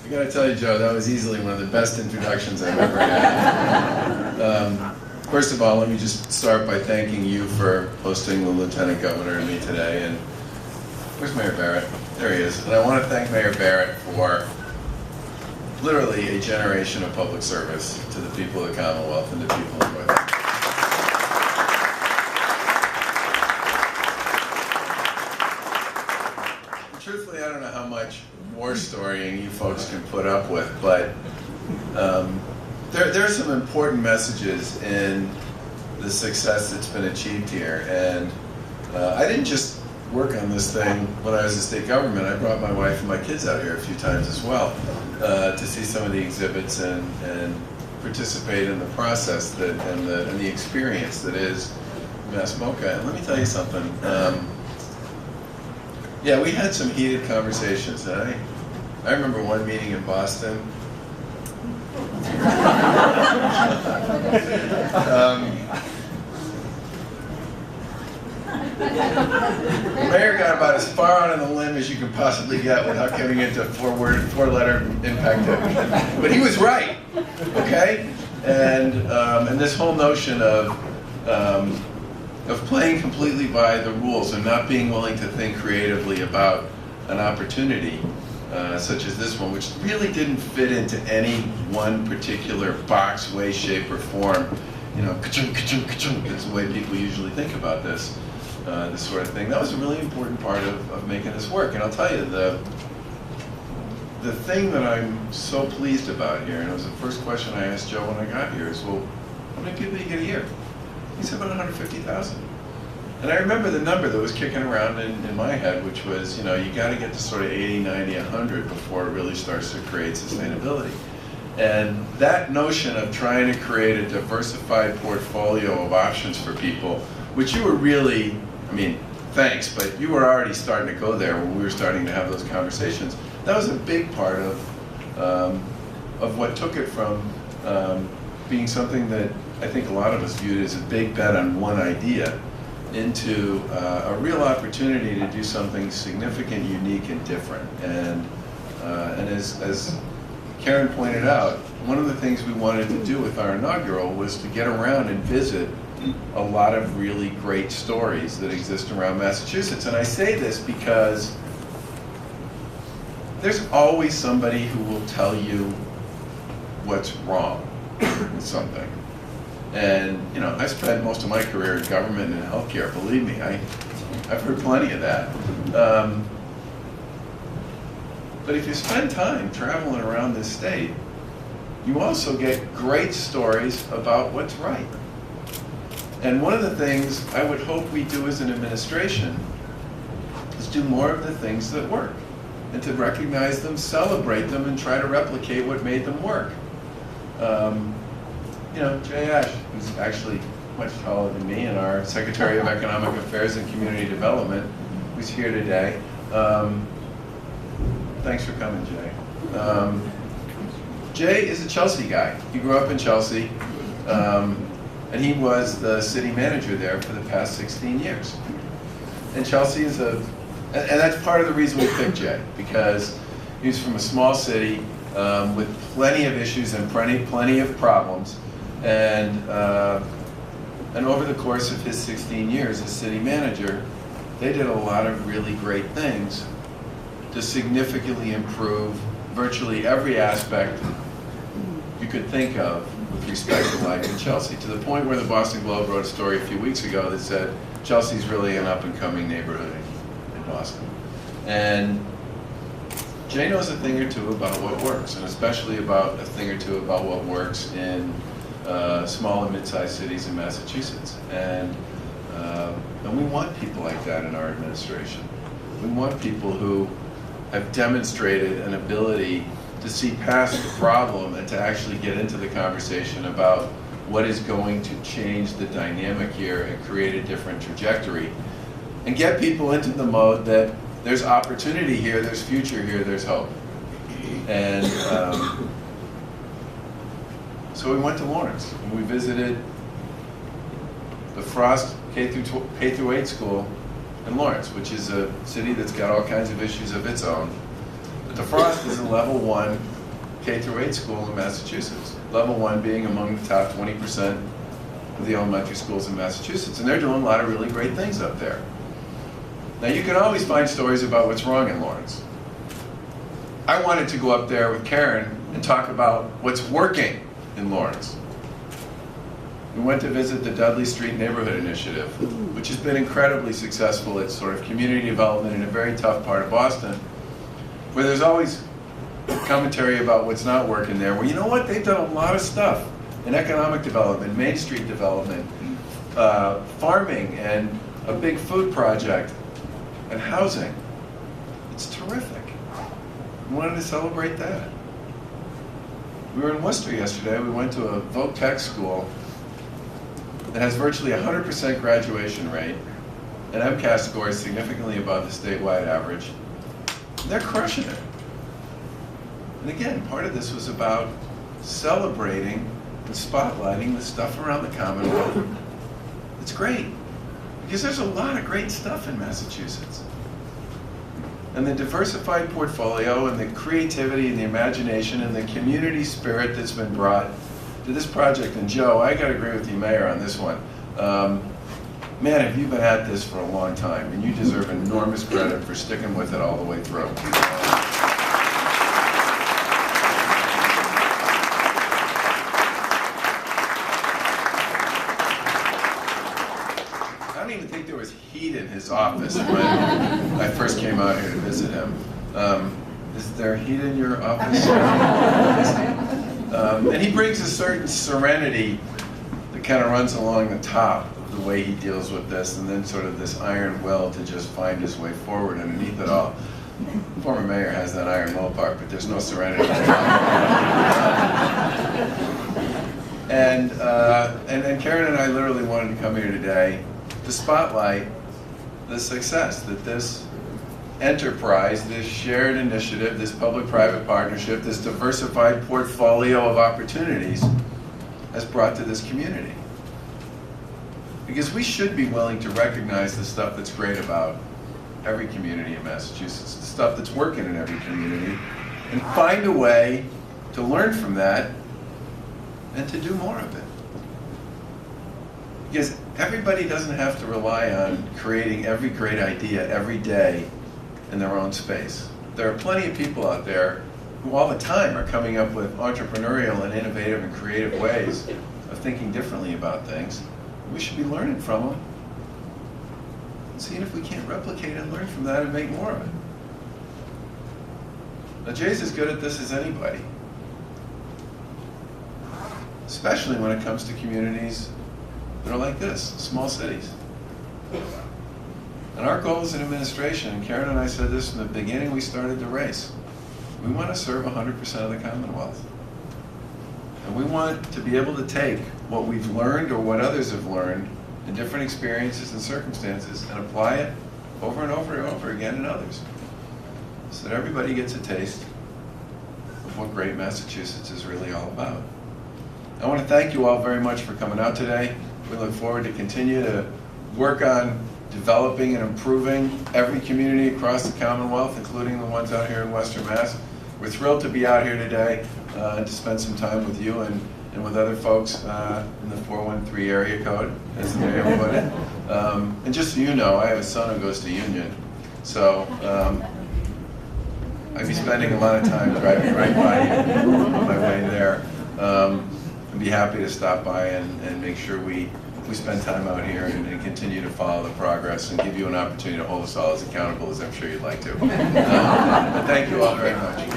I gotta tell you, Joe, that was easily one of the best introductions I've ever had. First of all, let me just start by thanking you for hosting the Lieutenant Governor and me today. And where's Mayor Barrett? There he is. And I want to thank Mayor Barrett for literally a generation of public service to the people of the Commonwealth and to people in North Carolina. Truthfully, I don't know how much war storying you folks can put up with, but there are some important messages in the success that's been achieved here. And I didn't just work on this thing when I was in state government. I brought my wife and my kids out here a few times as well to see some of the exhibits and participate in the process and the experience that is Mass MoCA. And let me tell you something. Yeah, we had some heated conversations. And I remember one meeting in Boston. The mayor got about as far out on the limb as you can possibly get without getting into four-letter impact statement. But he was right, okay? And this whole notion of playing completely by the rules and not being willing to think creatively about an opportunity such as this one, which really didn't fit into any one particular box, way, shape, or form. You know, ka-chung, ka-chung, ka-chung. That's the way people usually think about this sort of thing. That was a really important part of making this work. And I'll tell you, the thing that I'm so pleased about here, and it was the first question I asked Joe when I got here, is, well, how many people do you get a year? He said about 150,000. And I remember the number that was kicking around in my head, which was, you know, you got to get to sort of 80, 90, 100 before it really starts to create sustainability. And that notion of trying to create a diversified portfolio of options for people, which you were really, I mean, thanks, but you were already starting to go there when we were starting to have those conversations. That was a big part of what took it from being something that I think a lot of us viewed as a big bet on one idea into a real opportunity to do something significant, unique, and different. And as Karen pointed out, one of the things we wanted to do with our inaugural was to get around and visit a lot of really great stories that exist around Massachusetts. And I say this because there's always somebody who will tell you what's wrong with something. And, you know, I spent most of my career in government and healthcare. Believe me, I've heard plenty of that. But if you spend time traveling around this state, you also get great stories about what's right. And one of the things I would hope we do as an administration is do more of the things that work, and to recognize them, celebrate them, and try to replicate what made them work. You know, Jay Ash, who's actually much taller than me, and our Secretary of Economic Affairs and Community Development, who's here today. Thanks for coming, Jay. Jay is a Chelsea guy. He grew up in Chelsea, and he was the city manager there for the past 16 years. And Chelsea is and that's part of the reason we picked Jay, because he's from a small city with plenty of issues and plenty of problems. And over the course of his 16 years as city manager, they did a lot of really great things to significantly improve virtually every aspect you could think of with respect to life in Chelsea, to the point where the Boston Globe wrote a story a few weeks ago that said Chelsea's really an up-and-coming neighborhood in Boston. And Jay knows a thing or two about what works, and especially about a thing or two about what works in small and mid-sized cities in Massachusetts. And we want people like that in our administration. We want people who have demonstrated an ability to see past the problem and to actually get into the conversation about what is going to change the dynamic here and create a different trajectory, and get people into the mode that there's opportunity here, there's future here, there's hope. And so we went to Lawrence and we visited the Frost K-8 school in Lawrence, which is a city that's got all kinds of issues of its own. But the Frost is a level 1 K-8 school in Massachusetts. Level 1 being among the top 20% of the elementary schools in Massachusetts. And they're doing a lot of really great things up there. Now you can always find stories about what's wrong in Lawrence. I wanted to go up there with Karen and talk about what's working in Lawrence. We went to visit the Dudley Street Neighborhood Initiative, which has been incredibly successful at sort of community development in a very tough part of Boston, where there's always commentary about what's not working there. Well, you know what? They've done a lot of stuff in economic development, Main Street development, farming, and a big food project, and housing. It's terrific. We wanted to celebrate that. We were in Worcester yesterday. We went to a voc tech school that has virtually 100% graduation rate, and MCAS scores significantly above the statewide average. And they're crushing it. And again, part of this was about celebrating and spotlighting the stuff around the Commonwealth. It's great, because there's a lot of great stuff in Massachusetts. And the diversified portfolio and the creativity and the imagination and the community spirit that's been brought to this project. And Joe, I gotta agree with you, Mayor, on this one. Man, have you been at this for a long time, and you deserve enormous credit for sticking with it all the way through. I don't even think there was heat in his office when I first came out here to visit him. Is there heat in your office? And he brings a certain serenity that kind of runs along the top of the way he deals with this, and then sort of this iron will to just find his way forward underneath it all. The former mayor has that iron will part, but there's no serenity. And Karen and I literally wanted to come here today to spotlight the success that this enterprise, this shared initiative, this public-private partnership, this diversified portfolio of opportunities has brought to this community. Because we should be willing to recognize the stuff that's great about every community in Massachusetts, the stuff that's working in every community, and find a way to learn from that and to do more of it. Because everybody doesn't have to rely on creating every great idea every day in their own space. There are plenty of people out there who all the time are coming up with entrepreneurial and innovative and creative ways of thinking differently about things. We should be learning from them and seeing if we can't replicate and learn from that and make more of it. Now, Jay's as good at this as anybody, especially when it comes to communities that are like this, small cities. And our goal as an administration, and Karen and I said this from the beginning we started the race, we want to serve 100% of the Commonwealth. And we want to be able to take what we've learned or what others have learned in different experiences and circumstances and apply it over and over and over again in others, so that everybody gets a taste of what great Massachusetts is really all about. I want to thank you all very much for coming out today. We look forward to continue to work on developing and improving every community across the Commonwealth, including the ones out here in Western Mass. We're thrilled to be out here today and to spend some time with you and with other folks in the 413 area code, as the mayor put it. And just so you know, I have a son who goes to Union, so I'd be spending a lot of time driving right by you on my way there. I'd be happy to stop by and make sure we spend time out here and continue to follow the progress and give you an opportunity to hold us all as accountable as I'm sure you'd like to. But thank you all very much.